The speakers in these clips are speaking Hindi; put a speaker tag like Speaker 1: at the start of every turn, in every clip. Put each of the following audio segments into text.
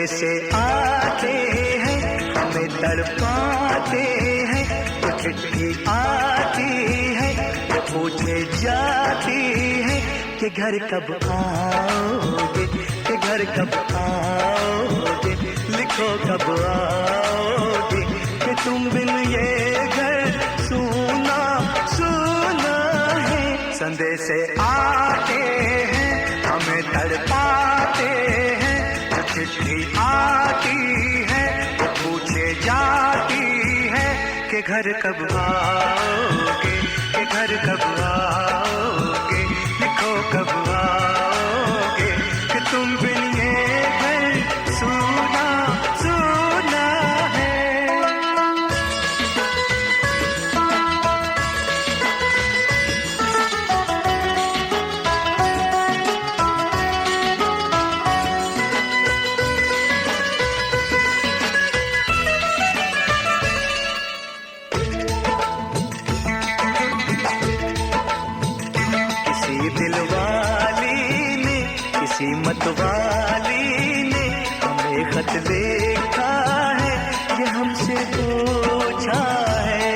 Speaker 1: से आते हैं, हमें तड़पाते हैं। तो चिट्ठी आती है, तो पूछे जाती है कि घर कब आओगे, कि घर कब आओगे, लिखो कब आओगे, कि तुम बिन ये घर सूना सूना है। संदेश आते हैं, हमें तड़पाते हैं। तो चिट्ठी आती है, तो पूछे जाती है कि घर कब आओगे, कि घर कब आओगे, लिखो कब आओगे, कि तुम बिन ये घर सूना सूना है। किसी मतवाली ने हमें खत लिखा है, ये हमसे पूछा है।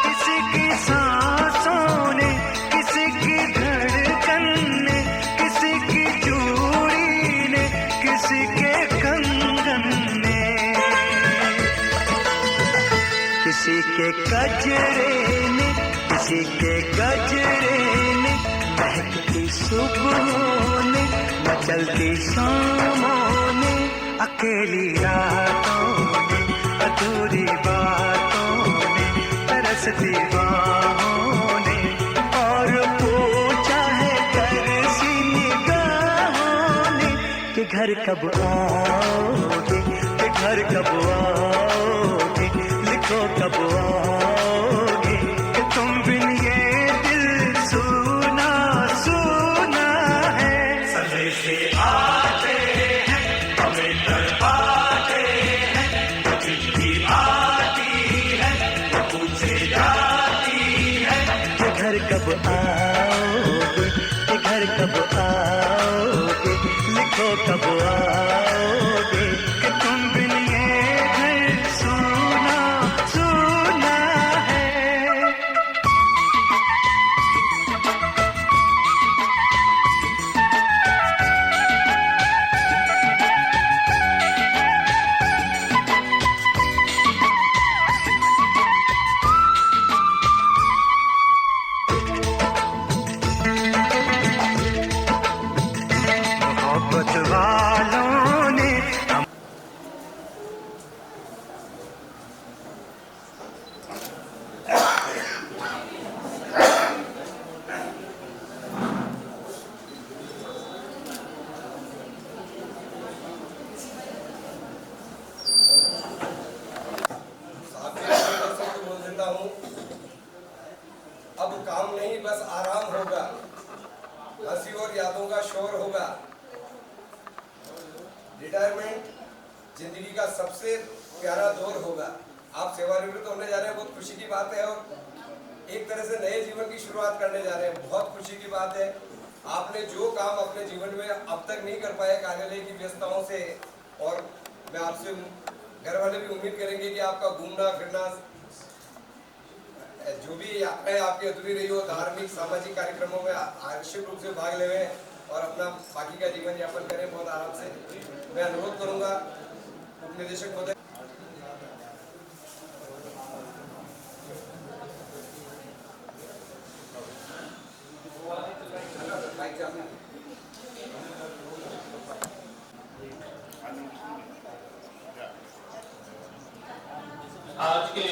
Speaker 1: किसी की सांसों ने, किसी की धड़कन ने, किसी की चूड़ी ने, किसी के कंगन ने, किसी के गजरे ने, किसी के गजरे ने, महकती सुबहों ने, मचलती शामों ने, अकेली रातों ने, अधूरी बातों ने, तरसती बाहों ने, और पूछा है तरसी निगाहों ने कि घर कब आओगे, कि घर कब आओगे, लिखो कब आओगे, कि तुम बिन ये दिल सूना सूना है। संदेश आते हैं, हमें तड़पाते हैं। तो चिट्ठी आती है, तो पूछे जाती है कि घर कब आओगे, कि घर कब आओगे, लिखो कब आओगे, कि तुम बिन ये घर सूना सूना है। मोहब्बत वालों ने
Speaker 2: अब काम नहीं बस आराम होगा, हंसी और यादों का शोर होगा। रिटायरमेंट जिंदगी का सबसे प्यारा दौर होगा। आप सेवानिवृत्त होने जा रहे हैं, बहुत खुशी की बात है, और एक तरह से नए जीवन की शुरुआत करने जा रहे हैं, बहुत खुशी की बात है। आपने जो काम अपने जीवन में अब तक नहीं कर पाए कार्यालय की व्यस्तताओं से, और मैं आपसे, घर वाले भी उम्मीद करेंगे कि आपका घूमना फिरना, जो भी यात्राएं आपकी अधूरी रही हो, धार्मिक सामाजिक कार्यक्रमों में आवश्यक रूप से भाग ले और अपना बाकी का जीवन यापन करें बहुत आराम से। मैं अनुरोध करूंगा उपनिदेशक महोदय।
Speaker 3: आज के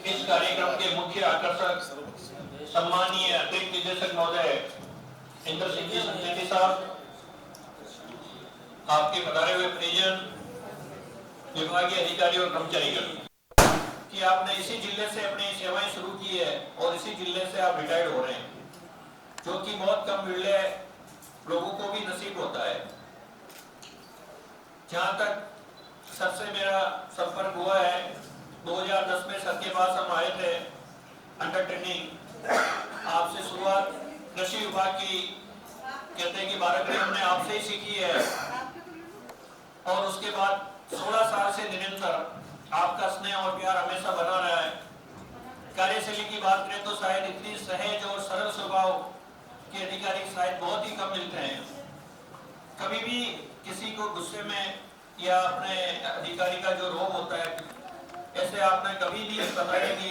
Speaker 3: इस कार्यक्रम के मुख्य आकर्षक सम्मानीय अतिरिक्त निदेशक महोदय इंद्र सिंह जी संचेती साहब, आपके पधारे हुए परिजन, विभागीय अधिकारी और कर्मचारीगण, कि आपने इसी जिले से अपनी सेवाएं शुरू की है और इसी जिले से आप रिटायर्ड हो रहे हैं, जो कि बहुत कम मिले लोगों को भी नसीब होता है। जहां तक सर से मेरा संपर्क हुआ है, 2010 में सर के पास हम आए थे अंडर ट्रेनिंग। आपसे शुरुआत कृषि विभाग की कहते हैं कि 12 हमने आपसे ही सीखी है, और उसके बाद 16 साल से निरंतर आपका स्नेह और प्यार हमेशा बना रहा है। कार्यशैली की बात करें तो शायद इतनी सहज और सरल स्वभाव के अधिकारी शायद बहुत ही कम मिलते हैं। कभी भी किसी को गुस्से में या अपने अधिकारी का जो रोब होता है, ऐसे आपने कभी नहीं बताया कि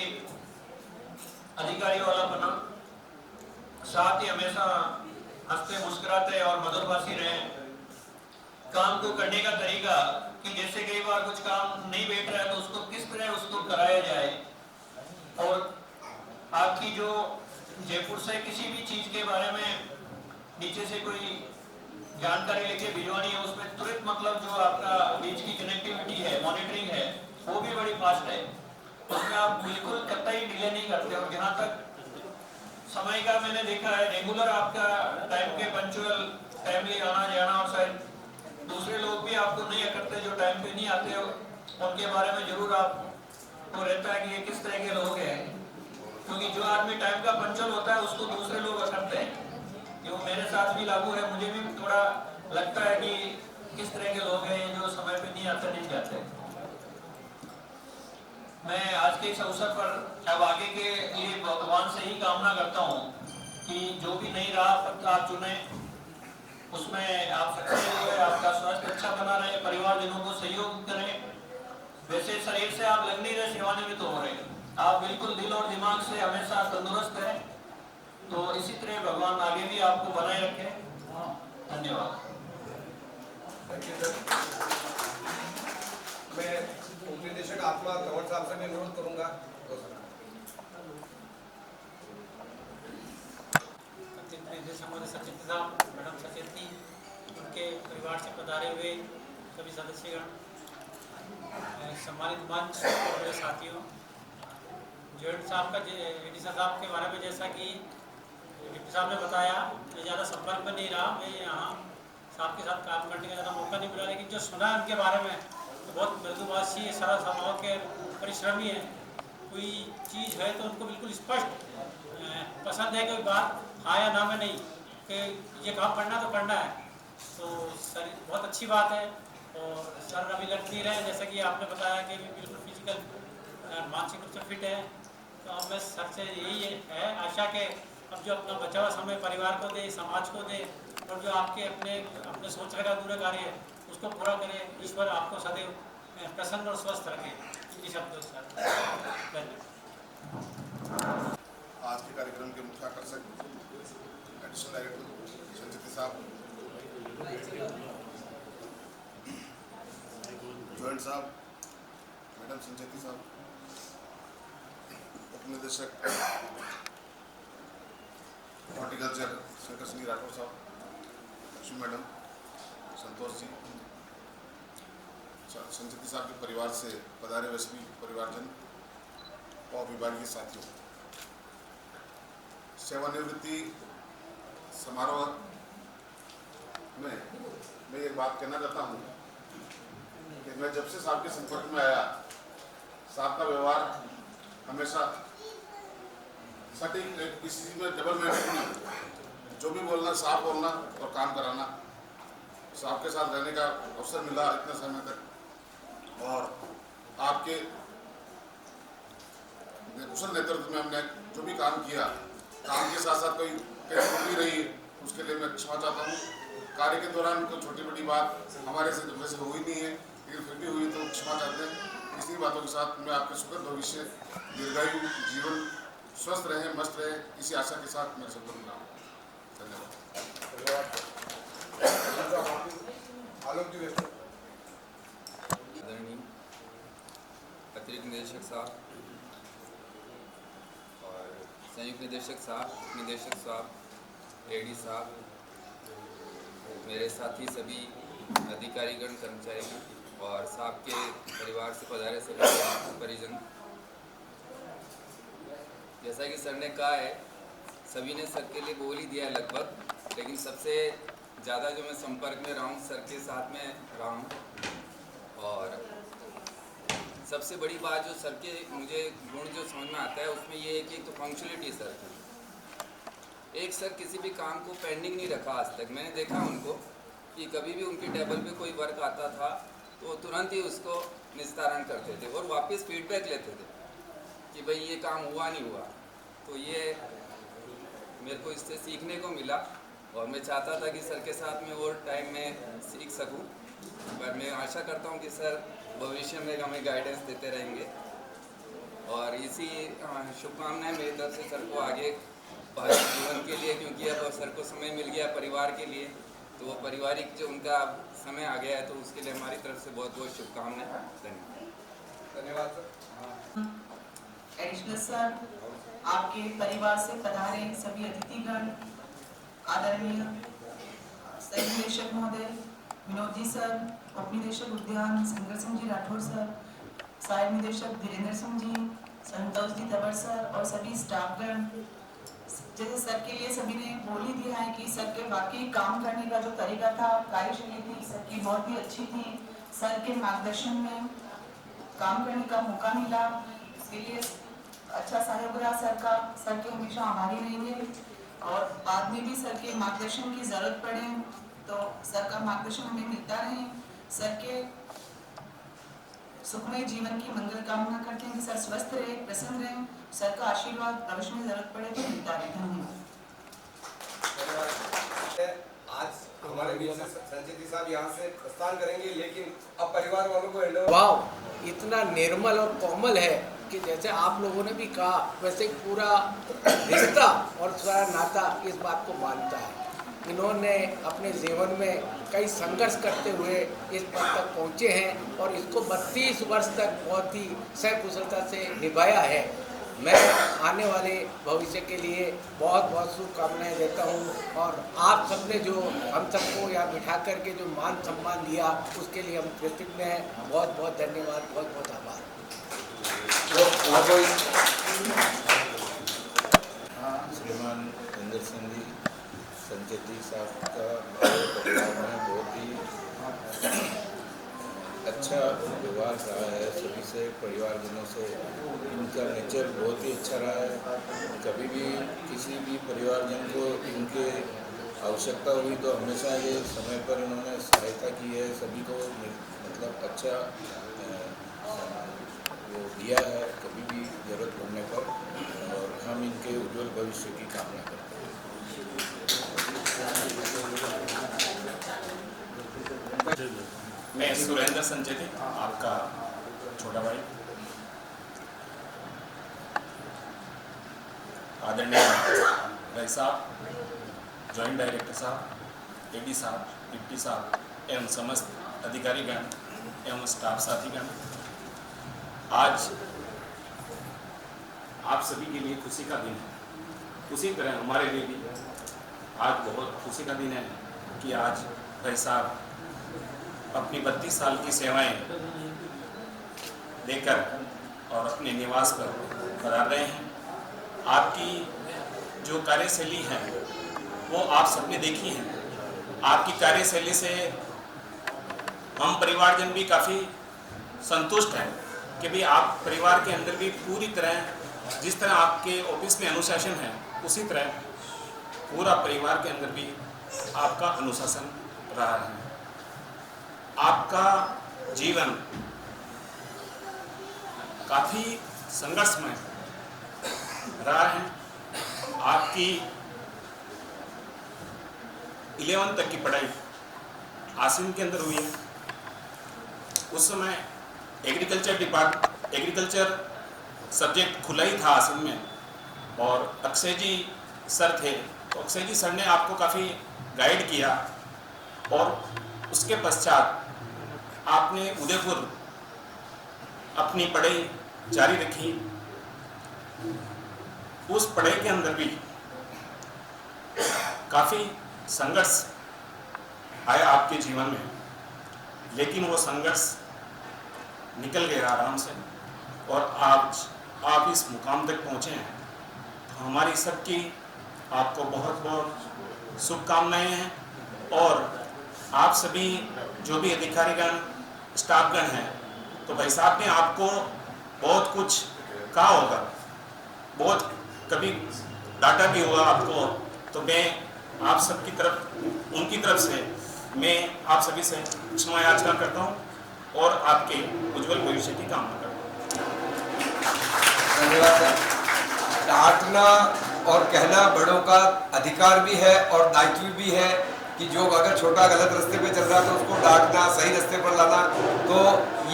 Speaker 3: अधिकारी वाला बना, साथ ही हमेशा हंसते मुस्कुराते और मधुरभाषी रहे। काम को करने का तरीका कि जैसे कई बार कुछ काम नहीं बैठ रहा है तो उसको किस तरह उसको कराया जाए, और आपकी जो जयपुर से किसी भी चीज के बारे में नीचे से कोई जानकारी लेके भिजवानी है, उसमें तुरंत मतलब जो आपका बीच की कनेक्टिविटी है, मॉनिटरिंग है, वो भी बड़ी फास्ट है। उसमें आप बिल्कुल कतई डिले नहीं करते। और जहाँ तक समय का मैंने देखा है, रेगुलर आपका टाइम के पंचुअल टाइमली आना जाना, और शायद दूसरे लोग भी आपको नहीं करते जो टाइम पे नहीं आते हो, उनके बारे में जरूर आपको रहता है कि ये किस तरह के लोग हैं, क्योंकि जो आदमी टाइम का पंचुअल होता है उसको दूसरे लोग अकड़ते हैं। जो मेरे साथ भी लागू है, मुझे भी थोड़ा लगता है कि किस तरह के लोग हैं जो समय पे नहीं आते नहीं जाते। मैं आज के इस अवसर पर अब आगे के लिए भगवान से ही कामना करता हूँ कि जो भी नई राह आप चुने उसमें आप सक्सेस हुए, आपका स्वास्थ्य अच्छा बना रहे, परिवारजनों को सहयोग करें। वैसे शरीर से आप लग नहीं रहे, सेवानिवृत्त हो रहे, आप बिल्कुल दिल और दिमाग से हमेशा तंदुरुस्त हैं। तो इसी तरह भगवान आगे भी आपको बनाए रखे। धन्यवाद।
Speaker 2: मैं उपनिदेशक आत्मा कंवर साहब से भी अनुरोध करूंगा।
Speaker 4: सचिव साहब, मैडम सचेती, उनके परिवार से पधारे हुए सभी सदस्यगण, सम्मानित मंच और मेरे साथियों, जोइंट साहब का एडिशनल साहब के बारे में जैसा कि डिप्टी साहब ने बताया, मैं ज़्यादा संपर्क में नहीं रहा, मैं यहाँ साहब के साथ काम करने का ज़्यादा मौका नहीं मिला, लेकिन जो सुना है उनके बारे में तो बहुत मृदुभाषी, सरल स्वभाव के, परिश्रमी है। कोई चीज़ है तो उनको बिल्कुल स्पष्ट पसंद है, कोई बात हाँ या ना में नहीं कि ये काम करना तो करना है। तो सर बहुत अच्छी बात है। और सर अभी लग नहीं रहे, जैसा कि आपने बताया कि बिल्कुल फिजिकल मानसिक रूप से फिट है। तो अब मैं सर से यही है आशा के अब जो अपना बचा हुआ समय परिवार को दे, समाज को दे, और जो आपके अपने सोच रखा अधूरे कार्य है उसको पूरा करें। ईश्वर आपको सदैव प्रसन्न और स्वस्थ रखे। इन्हीं शब्दों के साथ धन्यवाद।
Speaker 5: आज के कार्यक्रम के मुख्य आकर्षक एडिशनल डायरेक्टर संचित साहब, जॉइंट साहब, मैडम संचित साहब, उपनिदेशक हॉर्टिकल्चर शंकर सिंह राठौर साहब, लक्ष्मी मैडम, संतोष जी, संचित साहब के परिवार से पधारे हुए सभी परिवारजन और विभागीय साथियों, सेवानिवृत्ति समारोह में मैं एक बात कहना चाहता हूँ कि मैं जब से साहब के संपर्क में आया, साहब का व्यवहार हमेशा सटीक, किसी चीज में डबल माइंडेड नहीं, जो भी बोलना साफ बोलना और काम कराना। साहब के साथ रहने का अवसर मिला इतने समय तक, और आपके कुशल नेतृत्व में हमने जो भी काम किया, काम के साथ साथ कोई त्रुटि रही उसके लिए मैं क्षमा चाहता हूँ। कार्य के दौरान कोई छोटी बड़ी बात हमारे से वैसे हुई नहीं है, लेकिन फिर भी हुई तो क्षमा चाहते हैं। इसी बातों के साथ मैं आपके सुखद भविष्य, दीर्घायु जीवन, स्वस्थ रहे, मस्त रहे, इसी आशा के साथ मेरे शब्दों में धन्यवाद।
Speaker 6: अतिरिक्त निदेशक साहब और संयुक्त निदेशक साहब, निदेशक साहब, एडी साहब, मेरे साथी सभी अधिकारीगण, कर्मचारीगण और साहब के परिवार से पधारे सभी परिजन, जैसा कि सर ने कहा है, सभी ने सर के लिए बोल ही दिया है लगभग, लेकिन सबसे ज़्यादा जो मैं संपर्क में रहा हूँ सर के साथ में रहा हूँ। और सबसे बड़ी बात जो सर के मुझे गुण जो समझ में आता है उसमें ये है कि तो पंक्चुअलिटी सर की। एक सर किसी भी काम को पेंडिंग नहीं रखा आज तक, मैंने देखा उनको कि कभी भी उनके टेबल पे कोई वर्क आता था तो वो तुरंत ही उसको निस्तारण करते थे और वापस फीडबैक लेते थे कि भाई ये काम हुआ नहीं हुआ। तो ये मेरे को इससे सीखने को मिला और मैं चाहता था कि सर के साथ में और टाइम में सीख सकूं, पर मैं आशा करता हूं कि सर भविष्य में हमें गाइडेंस देते रहेंगे। और इसी शुभकामनाएं मेरी तरफ से सर को आगे भावी जीवन के लिए, क्योंकि अब सर को समय मिल गया परिवार के लिए, तो वो पारिवारिक जो उनका समय आ गया है तो उसके लिए हमारी तरफ से बहुत बहुत शुभकामनाएं।
Speaker 2: धन्यवाद सर।
Speaker 7: एडिशनल सर, आपके परिवार से पधारे सभी अतिथिगण, आदरणीय सह निदेशक महोदय विनोद जी सर, उप निदेशक उद्यान शंकर सिंह जी राठौर सर, सहायक निदेशक धीरेन्द्र सिंह जी, संतोष जी तंवर सर और सभी स्टाफगण। जैसे सर के लिए सभी ने बोल ही दिया है कि सर के वाकई काम करने का जो तरीका था, कार्यशैली थी सर की बहुत ही अच्छी थी। सर के मार्गदर्शन में काम करने का मौका मिला, इसके लिए अच्छा सहयोग रहा सर का। सर के हमेशा आभारी रहेंगे और बाद में भी सर के मार्गदर्शन की जरूरत पड़े तो सर का मार्गदर्शन हमें मिलता रहे। सर के सुखमय जीवन की मंगल कामना करते हैं कि सर स्वस्थ रहे, प्रसन्न रहे। सर का आशीर्वाद भविष्य में जरूरत पड़े तो मिलता रहे। धन्यवाद।
Speaker 2: आज हमारे बीच से संजय जी साहब यहाँ से प्रस्थान करेंगे, लेकिन अब परिवार वालों को हैंडओवर।
Speaker 8: वाह, इतना निर्मल और कोमल है कि जैसे आप लोगों ने भी कहा वैसे पूरा रिश्ता और सारा नाता इस बात को मानता है। इन्होंने अपने जीवन में कई संघर्ष करते हुए इस पद तक पहुँचे हैं और इसको 32 वर्ष तक बहुत ही सकुशलता से निभाया है। मैं आने वाले भविष्य के लिए बहुत बहुत शुभकामनाएं देता हूं और आप सबने जो हम सबको यहाँ बिठा करके जो मान सम्मान दिया उसके लिए हम कृतज्ञ हैं। बहुत बहुत धन्यवाद, बहुत बहुत आभार।
Speaker 9: श्रीमान इंद्र सिंह जी, संजय जी साहब का परिवार में बहुत ही अच्छा व्यवहार रहा है सभी से, परिवारजनों से इनका नेचर बहुत ही अच्छा रहा है। कभी भी किसी भी परिवारजन को इनके आवश्यकता हुई तो हमेशा ये समय पर इन्होंने सहायता की है, सभी को मतलब अच्छा वो दिया है कभी भी जरूरत पड़ने पर, और हम इनके उज्जवल भविष्य की कामना करते हैं।
Speaker 10: मैं सुरेंद्र संजय जी, आपका छोटा भाई। आदरणीय भाई साहब, जॉइंट डायरेक्टर साहब, एडी साहब, डिप्टी साहब एवं समस्त अधिकारीगण एवं स्टाफ साथीगण, आज आप सभी के लिए खुशी का दिन है। उसी तरह हमारे लिए भी आज बहुत खुशी का दिन है कि आज भाई साहब अपनी 32 साल की सेवाएं देकर और अपने निवास पर पधार रहे हैं। आपकी जो कार्यशैली है वो आप सबने देखी है। आपकी कार्यशैली से हम परिवारजन भी काफ़ी संतुष्ट हैं कि भी आप परिवार के अंदर भी पूरी तरह जिस तरह आपके ऑफिस में अनुशासन है उसी तरह पूरा परिवार के अंदर भी आपका अनुशासन रहा है। आपका जीवन काफ़ी संघर्षमय रहा है। आपकी 11th तक की पढ़ाई आसिम के अंदर हुई है। उस समय एग्रीकल्चर सब्जेक्ट खुला ही था आसिम में, और अक्षय जी सर थे, तो अक्षय जी सर ने आपको काफ़ी गाइड किया और उसके पश्चात आपने उदयपुर अपनी पढ़ाई जारी रखी। उस पढ़ाई के अंदर भी काफ़ी संघर्ष आया आपके जीवन में, लेकिन वो संघर्ष निकल गया आराम से और आज आप इस मुकाम तक पहुँचे हैं। तो हमारी सबकी आपको बहुत बहुत शुभकामनाएं हैं और आप सभी जो भी अधिकारीगण स्टाफगण हैं, तो भाई साहब ने आपको बहुत कुछ कहा होगा, बहुत कभी डांटा भी होगा आपको, तो मैं आप सबकी तरफ उनकी तरफ से मैं आप सभी से क्षमा याचना करता हूँ और आपके उज्जवल भविष्य की कामना करता हूँ।
Speaker 2: धन्यवाद सर। डांटना और कहना बड़ों का अधिकार भी है और दायित्व भी है कि जो अगर छोटा गलत रास्ते पे चल रहा है तो उसको डांटना, सही रास्ते पर लाना। तो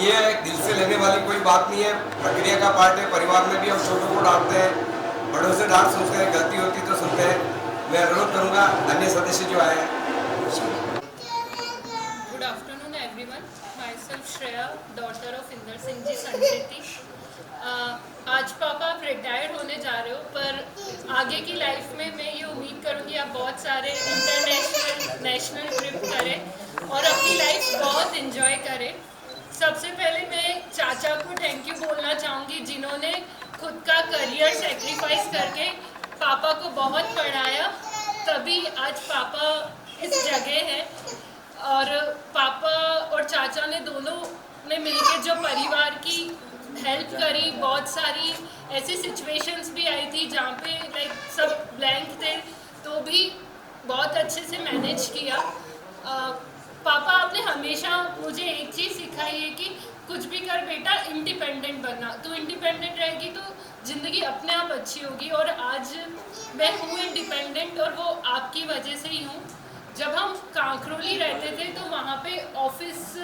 Speaker 2: ये दिल से लेने वाली कोई बात नहीं है, प्रक्रिया का पार्ट है। परिवार में भी हम छोटों को डांटते हैं, बड़ों से डांट सुनते हैं, गलती होती तो सुनते हैं। मैं अनुरोध करूँगा अन्य सदस्य जो आए हैं।
Speaker 11: Good afternoon everyone. Myself Shreya, daughter of Inder Singh ji Sancheti. आज पापा आप रिटायर होने जा रहे हो, पर आगे की लाइफ में मैं ये उम्मीद करूँगी आप बहुत सारे इंटरनेशनल नेशनल ट्रिप करें और अपनी लाइफ बहुत एंजॉय करें। सबसे पहले मैं चाचा को थैंक यू बोलना चाहूँगी जिन्होंने खुद का करियर सेक्रीफाइस करके पापा को बहुत पढ़ाया, तभी आज पापा इस जगह है। और पापा और चाचा ने दोनों ने मिलकर जो परिवार की हेल्प करी, बहुत सारी ऐसी सिचुएशंस भी आई थी जहाँ पे लाइक सब ब्लैंक थे तो भी बहुत अच्छे से मैनेज किया। पापा आपने हमेशा मुझे एक चीज़ सिखाई है कि कुछ भी कर बेटा, इंडिपेंडेंट बनना। तू इंडिपेंडेंट रहेगी तो ज़िंदगी अपने आप अच्छी होगी। और आज मैं हूँ इंडिपेंडेंट और वो आपकी वजह से ही हूँ। जब हम कांकरोली रहते थे तो वहाँ पे ऑफिस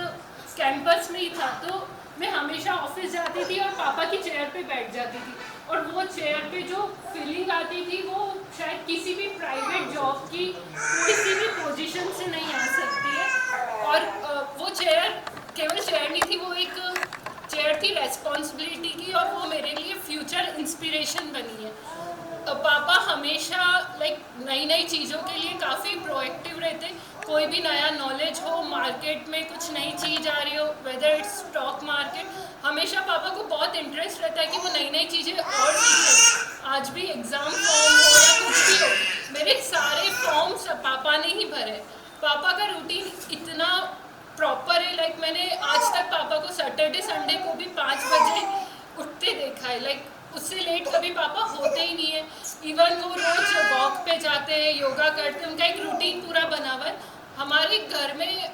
Speaker 11: कैंपस में ही था, तो मैं हमेशा ऑफिस जाती थी और पापा की चेयर पे बैठ जाती थी और वो चेयर पे जो फीलिंग आती थी वो शायद किसी भी प्राइवेट जॉब की किसी भी पोजीशन से नहीं आ सकती है। और वो चेयर केवल चेयर नहीं थी, वो एक चेयर थी रेस्पॉन्सिबिलिटी की और वो मेरे लिए फ्यूचर इंस्पिरेशन बनी है। पापा हमेशा लाइक नई नई चीज़ों के लिए काफ़ी प्रोएक्टिव रहते। कोई भी नया नॉलेज हो, मार्केट में कुछ नई चीज़ आ रही हो, वेदर इट्स स्टॉक मार्केट, हमेशा पापा को बहुत इंटरेस्ट रहता है कि वो नई नई चीज़ें और सीखें। आज भी एग्ज़ाम फॉर्म हो या कुछ भी हो, मेरे सारे फॉर्म्स पापा ने ही भरे। पापा का रूटीन इतना प्रॉपर है, लाइक मैंने आज तक पापा को सैटरडे संडे को भी 5 बजे उठते देखा है। लाइक उससे लेट कभी पापा होते ही नहीं है। इवन वो रोज वॉक पे जाते हैं, योगा करते हैं, उनका एक रूटीन पूरा बना हुआ है। हमारे घर में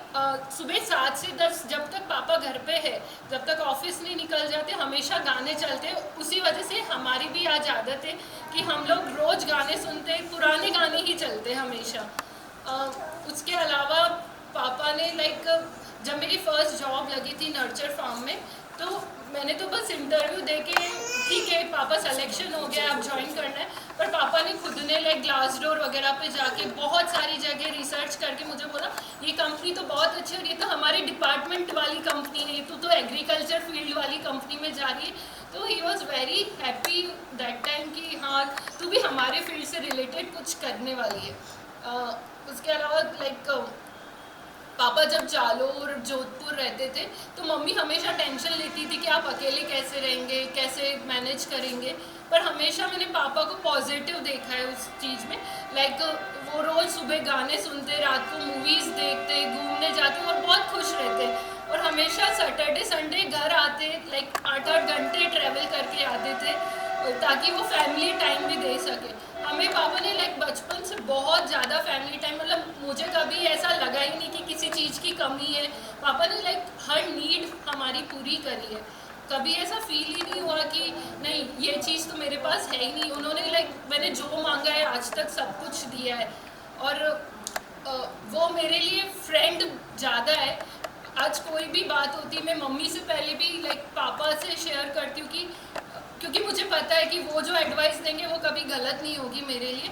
Speaker 11: सुबह 7 से 10 जब तक पापा घर पे है, जब तक ऑफिस नहीं निकल जाते, हमेशा गाने चलते हैं। उसी वजह से हमारी भी आज आदत है कि हम लोग रोज गाने सुनते हैं, पुराने गाने ही चलते हैं हमेशा। उसके अलावा पापा ने लाइक जब मेरी फर्स्ट जॉब लगी थी नर्चर फार्म में, तो मैंने तो बस इंटरव्यू दे के ठीक है पापा सिलेक्शन हो गया, अब ज्वाइन करना है, पर पापा ने खुद ने लाइक ग्लास डोर वगैरह पे जाके बहुत सारी जगह रिसर्च करके मुझे बोला ये कंपनी तो बहुत अच्छी है और ये तो हमारे डिपार्टमेंट वाली कंपनी है, तू तो एग्रीकल्चर फील्ड वाली कंपनी में जा रही है। तो he was very happy that time कि हाँ तू भी हमारे फील्ड से रिलेटेड कुछ करने वाली है। उसके अलावा लाइक पापा जब जालोर और जोधपुर रहते थे तो मम्मी हमेशा टेंशन लेती थी कि आप अकेले कैसे रहेंगे, कैसे मैनेज करेंगे, पर हमेशा मैंने पापा को पॉजिटिव देखा है उस चीज़ में। लाइक वो रोज़ सुबह गाने सुनते, रात को मूवीज़ देखते, घूमने जाते और बहुत खुश रहते और हमेशा सैटरडे संडे घर आते, लाइक 8-8 घंटे ट्रैवल करके आते थे ताकि वो फैमिली टाइम भी दे सके। हमें पापा ने लाइक बचपन से बहुत ज़्यादा फैमिली टाइम, मतलब मुझे कभी ऐसा लगा ही नहीं कि किसी चीज़ की कमी है। पापा ने लाइक हर नीड हमारी पूरी करी है, कभी ऐसा फील ही नहीं हुआ कि नहीं ये चीज़ तो मेरे पास है ही नहीं। उन्होंने लाइक मैंने जो मांगा है आज तक सब कुछ दिया है और वो मेरे लिए फ्रेंड ज़्यादा है। आज कोई भी बात होती है मैं मम्मी से पहले भी लाइक पापा से शेयर करती हूँ कि क्योंकि मुझे पता है कि वो जो एडवाइस देंगे वो कभी गलत नहीं होगी मेरे लिए।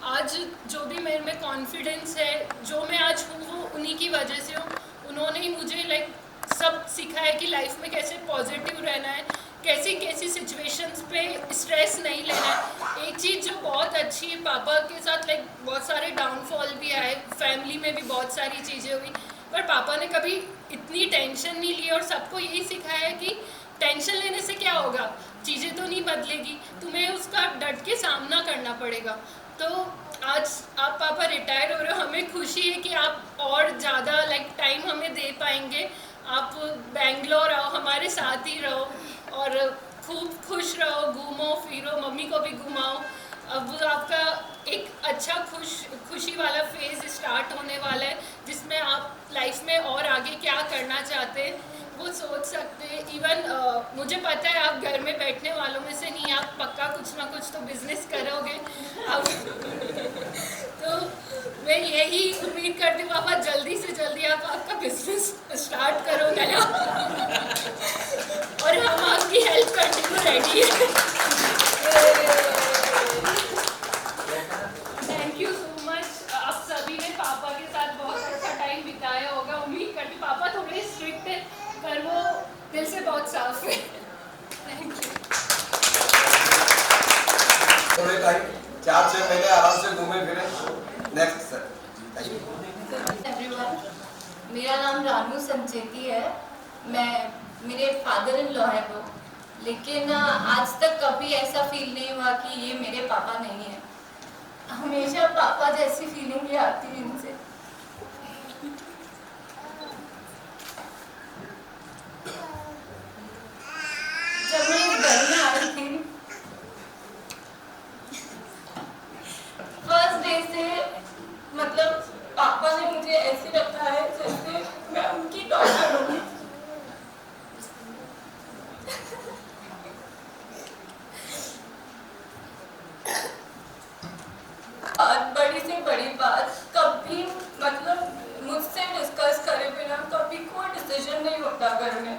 Speaker 11: आज जो भी मेरे में कॉन्फिडेंस है, जो मैं आज हूँ वो उन्हीं की वजह से हूँ। उन्होंने ही मुझे लाइक सब सिखाया कि लाइफ में कैसे पॉजिटिव रहना है, कैसी कैसी सिचुएशंस पे स्ट्रेस नहीं लेना है। एक चीज़ जो बहुत अच्छी है, पापा के साथ लाइक बहुत सारे डाउनफॉल भी आए, फैमिली में भी बहुत सारी चीज़ें हुई, पर पापा ने कभी इतनी टेंशन नहीं ली और सबको यही सिखाया कि टेंशन लेने से क्या होगा, चीज़ें तो नहीं बदलेगी, तुम्हें उसका डट के सामना करना पड़ेगा। तो आज आप पापा रिटायर हो रहे हो, हमें खुशी है कि आप और ज़्यादा लाइक टाइम हमें दे पाएंगे। आप बेंगलोर आओ, हमारे साथ ही रहो और खूब खुश रहो, घूमो फिरो, मम्मी को भी घुमाओ। अब आपका एक अच्छा खुशी वाला फेज़ स्टार्ट होने वाला है जिसमें आप पता है आप घर में बैठने वालों में से नहीं, आप पक्का कुछ ना कुछ तो बिजनेस करोगे अब। तो मैं यही उम्मीद करती हूँ पापा जल्दी से जल्दी आप आपका बिजनेस स्टार्ट करो नया, और हम आपकी हेल्प करने को रेडी है। Thank you so much. आप सभी ने पापा के साथ बहुत अच्छा टाइम बिताया होगा। उम्मीद करती पापा थोड़े स्ट्रिक्ट है पर वो दिल से बहुत साफ है। Thank you.
Speaker 2: थोड़े टाइम 4-6 महीने आराम से घूमे फिरे। Next sir.
Speaker 12: एवरीवन, मेरा नाम रानू संचेती है। मेरे फादर इन लॉ है वो, लेकिन आज तक कभी ऐसा फील नहीं हुआ कि ये मेरे पापा नहीं है। हमेशा पापा जैसी फीलिंग ही आती है इनसे। जब मैं इस घर में आई थी फर्स्ट डे से, मतलब पापा ने मुझे ऐसे रखा है जैसे मैं उनकी डॉटर हूँ। और बड़ी से बड़ी बात, कभी मतलब मुझसे डिस्कस करे बिना कभी कोई डिसीजन नहीं होता घर में।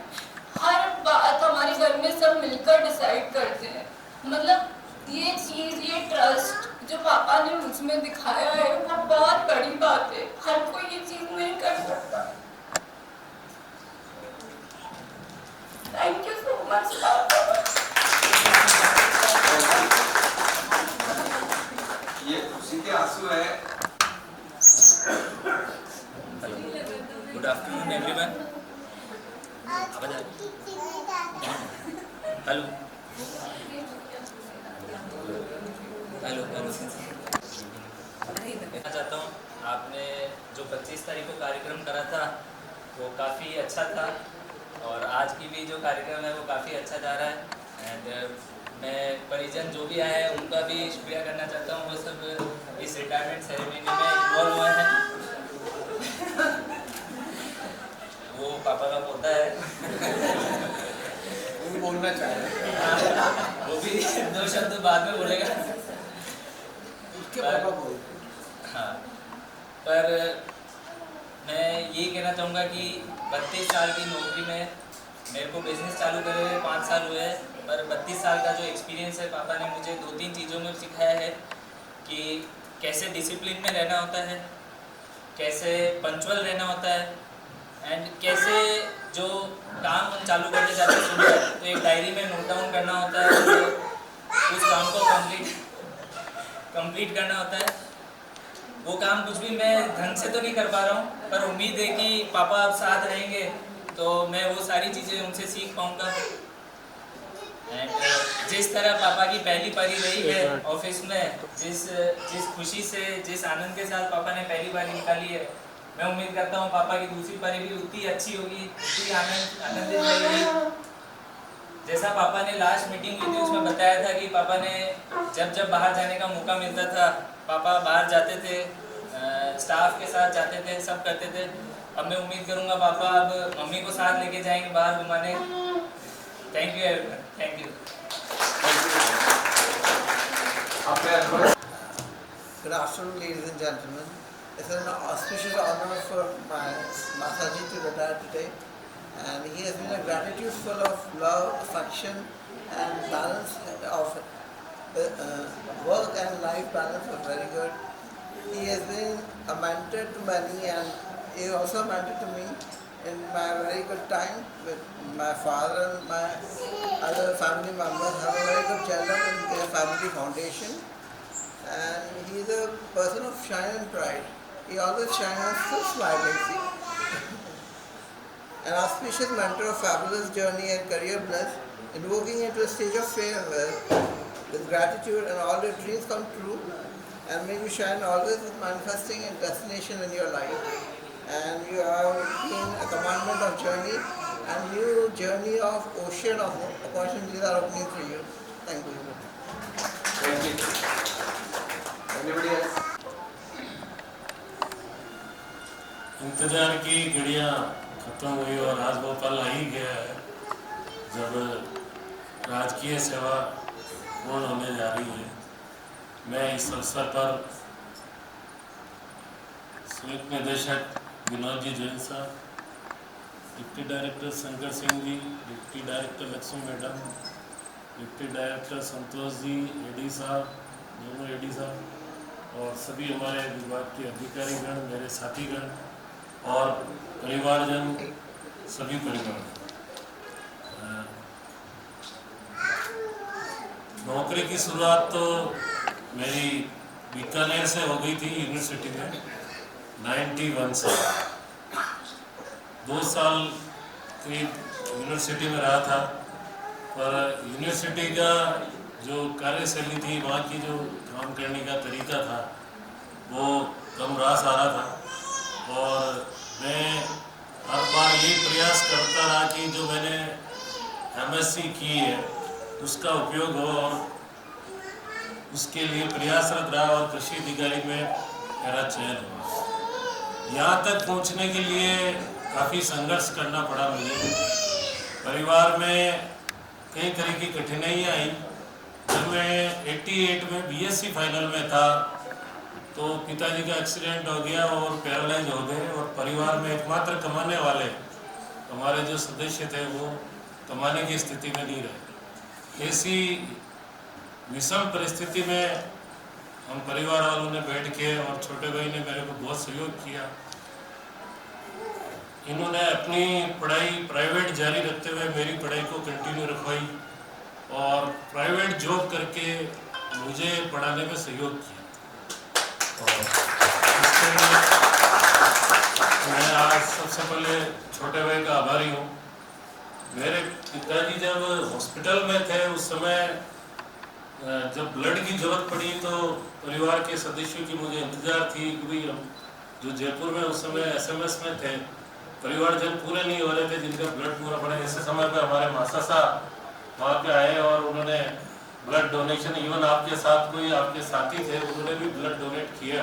Speaker 12: हर बात हमारे घर में सब मिलकर डिसाइड करते हैं। मतलब ये चीज़, ये ट्रस्ट जो पापा ने मुझमें दिखाया है वो बहुत बड़ी बात है। हर कोई ये चीज़ नहीं कर सकता। थैंक यू सो मच पापा।
Speaker 2: ये खुशी के आंसू है।
Speaker 13: Good afternoon everyone. Hello hello hello. कहना चाहता हूँ, आपने जो 25 तारीख को कार्यक्रम करा था वो काफ़ी अच्छा था, और आज की भी जो कार्यक्रम है वो काफ़ी अच्छा जा रहा है। एंड मैं परिजन जो भी आए हैं उनका भी शुक्रिया करना चाहता हूँ। वो सब इस रिटायरमेंट सेरेमनी में इन्वॉल्व हुए हैं। वो पापा का पोता है।
Speaker 8: वो भी बोलना चाह रहे हैं।
Speaker 13: वो भी 2 शब्द बाद में बोलेगा।
Speaker 8: उसके पापा बोल।
Speaker 13: हाँ, पर मैं ये कहना चाहूँगा कि 32 साल की नौकरी में मेरे को बिजनेस चालू करे हुए 5 साल हुए हैं, पर 32 साल का जो एक्सपीरियंस है पापा ने मुझे 2-3 चीज़ों में सिखाया है कि कैसे डिसिप्लिन में रहना होता है, कैसे पंक्चुअल रहना होता है, एंड कैसे जो काम हम चालू करने जाते हैं सुबह तो एक डायरी में नोट डाउन करना होता है, तो उस काम को कंप्लीट करना होता है। वो काम कुछ भी मैं ढंग से तो नहीं कर पा रहा हूँ, पर उम्मीद है कि पापा अब साथ रहेंगे तो मैं वो सारी चीज़ें उनसे सीख पाऊँगा। एंड जिस तरह पापा की पहली पारी रही है ऑफिस में, जिस खुशी से, जिस आनंद के साथ पापा ने पहली पारी निकाली है, मैं उम्मीद करता हूँ पापा की दूसरी पारी भी उतनी अच्छी होगी, उतनी आनंदित रहेगी। जैसा पापा ने लास्ट मीटिंग हुई थी उसमें बताया था कि पापा ने जब बाहर जाने का मौका मिलता था पापा बाहर जाते थे, स्टाफ के साथ जाते थे, सब करते थे। अब मैं उम्मीद करूँगा पापा अब मम्मी को साथ लेके जाएंगे बाहर घुमाने। Thank you everyone. Thank you.
Speaker 14: Good afternoon, ladies and gentlemen. It's an auspicious honor for my Masaji to retire today, and he has been a gratitude full of love, affection, and balance of work and life balance was very good. He has been a mentor to many, and he also a mentor to me in my very good time with my father and my other family members. Have a very good children in their family foundation, and he is a person of shine and pride. He always shines so smiling. An auspicious mentor of fabulous journey and career bliss, invoking into a stage of farewell with gratitude and all your dreams come true, and may you shine always with manifesting and destination in your life. And you have been a commandment of journey, and new journey of ocean of opportunities are opening for you. Thank you.
Speaker 2: Thank you. Anybody else?
Speaker 15: इंतजार की घड़ियाँ खत्म हुई और आज वो पल आ ही गया है जब राजकीय सेवा पूर्ण होने जा रही है। मैं इस अवसर पर संयुक्त निदेशक विनोद जी जैन साहब, deputy director Shankar Singh ji, deputy director Lakshmi madam, deputy director Santosh ji, AD साहब, दोनों एडी साहब और सभी हमारे विभाग के अधिकारीगण, मेरे साथीगण और परिवारजन, सभी परिवार। नौकरी की शुरुआत तो मेरी बीकानेर से हो गई थी यूनिवर्सिटी में 91 से। 2 साल करीब यूनिवर्सिटी में रहा था, पर यूनिवर्सिटी का जो कार्यशैली थी, वहाँ की जो काम करने का तरीका था, वो कम रास आ रहा था और मैं हर बार यही प्रयास करता रहा कि जो मैंने MSc की है उसका उपयोग हो और उसके लिए प्रयासरत रहा और कृषि अधिकारी में मेरा चयन हुआ। यहाँ तक पहुँचने के लिए काफ़ी संघर्ष करना पड़ा मुझे। परिवार में कई तरह की कठिनाइयाँ आई। जब मैं 88 में BSc फाइनल में था तो पिताजी का एक्सीडेंट हो गया और पैरालाइज हो गए और परिवार में एकमात्र कमाने वाले हमारे जो सदस्य थे वो कमाने की स्थिति में नहीं रहे। ऐसी विषम परिस्थिति में हम परिवार वालों ने बैठ के और छोटे भाई ने मेरे को बहुत सहयोग किया। इन्होंने अपनी पढ़ाई प्राइवेट जारी रखते हुए मेरी पढ़ाई को कंटिन्यू रखवाई और प्राइवेट जॉब करके मुझे पढ़ाने में सहयोग किया। और इसके लिए मैं आज सबसे पहले छोटे भाई का आभारी हूँ। मेरे पिताजी जब हॉस्पिटल में थे उस समय जब ब्लड की जरूरत पड़ी तो परिवार के सदस्यों की मुझे इंतजार थी कि भाई हम जो जयपुर में उस समय SMS में थे, परिवारजन पूरे नहीं हो रहे थे जिनका ब्लड पूरा पड़ा। ऐसे समय पे हमारे मासासा वहाँ पे आए और उन्होंने ब्लड डोनेशन, इवन आपके साथ कोई आपके साथी थे उन्होंने भी ब्लड डोनेट किया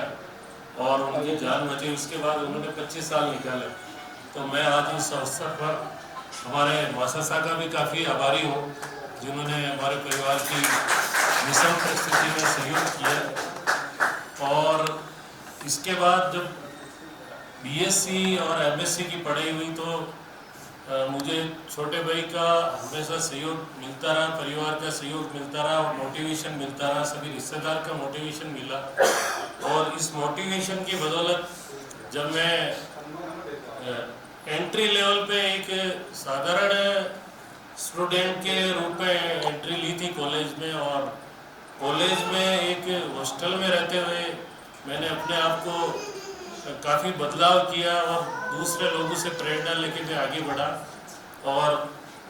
Speaker 15: और उनकी जान बची। उसके बाद उन्होंने 25 साल निकाले। तो मैं आज इस अवसर पर हमारे मासासा का भी काफ़ी आभारी हूँ जिन्होंने हमारे परिवार की विषम परिस्थिति में सहयोग किया। और इसके बाद जब BSc और MSc की पढ़ाई हुई तो मुझे छोटे भाई का हमेशा सहयोग मिलता रहा, परिवार का सहयोग मिलता रहा और मोटिवेशन मिलता रहा, सभी रिश्तेदार का मोटिवेशन मिला। और इस मोटिवेशन की बदौलत जब मैं एंट्री लेवल पे एक साधारण स्टूडेंट के रूप में एंट्री ली थी कॉलेज में, और कॉलेज में एक हॉस्टल में रहते हुए मैंने अपने आप को काफ़ी बदलाव किया और दूसरे लोगों से प्रेरणा लेके मैं आगे बढ़ा। और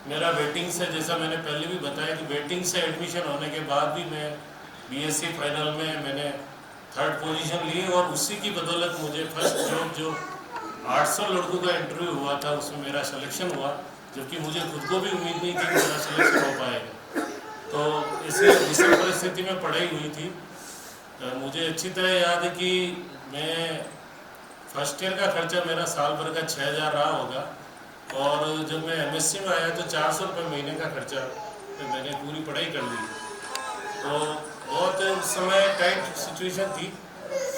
Speaker 15: मेरा वेटिंग से, जैसा मैंने पहले भी बताया कि वेटिंग से एडमिशन होने के बाद भी मैं BSc फाइनल में मैंने 3rd पोजीशन ली और उसी की बदौलत मुझे फर्स्ट जॉब जो 800 लड़कों का इंटरव्यू हुआ था उसमें मेरा सिलेक्शन हुआ, जबकि मुझे खुद को भी उम्मीद नहीं थी कि मेरा सिलेक्शन हो पाएगा। तो इसी विषम परिस्थिति में पढ़ाई हुई थी। मुझे अच्छी तरह याद है कि मैं फर्स्ट ईयर का खर्चा मेरा साल भर का 6000 रहा होगा और जब मैं MSc में आया तो 400 रुपये महीने का खर्चा तो मैंने पूरी पढ़ाई कर ली। तो बहुत उस समय टाइट सिचुएशन थी